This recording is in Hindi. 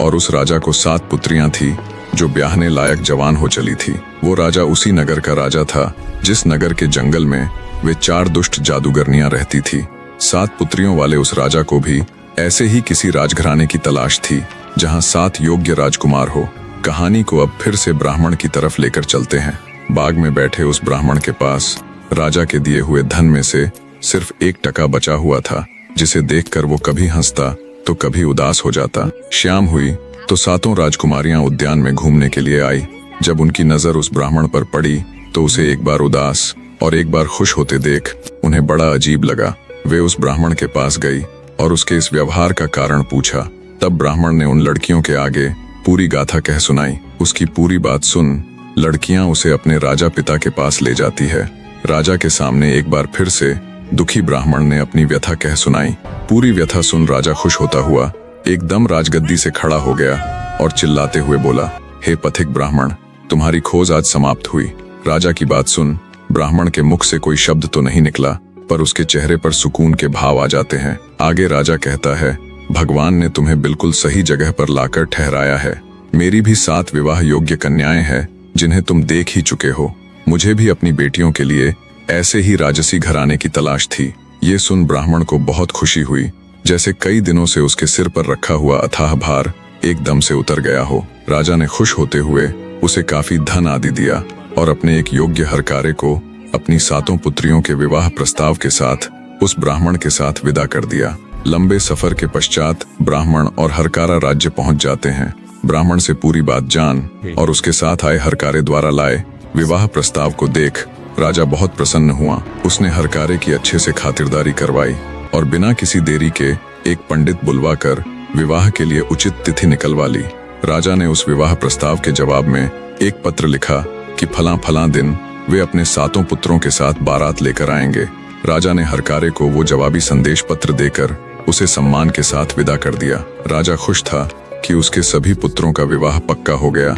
और उस राजा को 7 पुत्रियां थी जो ब्याहने लायक जवान हो चली थी। वो राजा उसी नगर का राजा था जिस नगर के जंगल में वे 4 दुष्ट जादूगरनियां रहती थी। 7 पुत्रियों वाले उस राजा को भी ऐसे ही किसी राजघराने की तलाश थी जहां 7 योग्य राजकुमार हो। कहानी को अब फिर से ब्राह्मण की तरफ लेकर चलते हैं। बाग में बैठे उस ब्राह्मण के पास राजा के दिए हुए धन में से सिर्फ 1 टका बचा हुआ था, जिसे देखकर वो कभी हंसता तो कभी उदास हो जाता। शाम हुई तो 7 राजकुमारियां उद्यान में घूमने के लिए आई। जब उनकी नजर उस ब्राह्मण पर पड़ी तो उसे एक बार उदास और एक बार खुश होते देख उन्हें बड़ा अजीब लगा। वे उस ब्राह्मण के पास गई और उसके इस व्यवहार का कारण पूछा। तब ब्राह्मण ने उन लड़कियों के आगे पूरी गाथा कह सुनाई। उसकी पूरी बात सुन लड़कियां उसे अपने राजा पिता के पास ले जाती है। राजा के सामने एक बार फिर से दुखी ब्राह्मण ने अपनी व्यथा कह सुनाई। पूरी व्यथा सुन राजा खुश होता हुआ एकदम राजगद्दी से खड़ा हो गया और चिल्लाते हुए बोला, हे पथिक ब्राह्मण, तुम्हारी खोज आज समाप्त हुई। राजा की बात सुन ब्राह्मण के मुख से कोई शब्द तो नहीं निकला, पर उसके चेहरे पर सुकून के भाव आ जाते हैं। आगे राजा कहता है, भगवान ने तुम्हें बिल्कुल सही जगह पर लाकर ठहराया है। मेरी भी 7 विवाह योग्य कन्याएं हैं जिन्हें तुम देख ही चुके हो। मुझे भी अपनी बेटियों के लिए ऐसे ही राजसी घराने की तलाश थी। ये सुन ब्राह्मण को बहुत खुशी हुई, जैसे कई दिनों से उसके सिर पर रखा हुआ अथाह भार एकदम से उतर गया हो। राजा ने खुश होते हुए उसे काफी धन आदि दिया और अपने एक योग्य हरकारे को अपनी 7 पुत्रियों के विवाह प्रस्ताव के साथ उस ब्राह्मण के साथ विदा कर दिया। लंबे सफर के पश्चात ब्राह्मण और हरकारा राज्य पहुंच जाते हैं। ब्राह्मण से पूरी बात जान और उसके साथ आए हरकारे द्वारा लाए विवाह प्रस्ताव को देख राजा बहुत प्रसन्न हुआ। उसने हरकारे की अच्छे से खातिरदारी करवाई और बिना किसी देरी के एक पंडित बुलवाकर विवाह के लिए उचित तिथि निकलवा ली। राजा ने उस विवाह प्रस्ताव के जवाब में एक पत्र लिखा कि फलां दिन वे अपने 7 पुत्रों के साथ बारात लेकर आएंगे। राजा ने हरकारे को वो जवाबी संदेश पत्र देकर उसे सम्मान के साथ विदा कर दिया। राजा खुश था कि उसके सभी पुत्रों का विवाह पक्का हो गया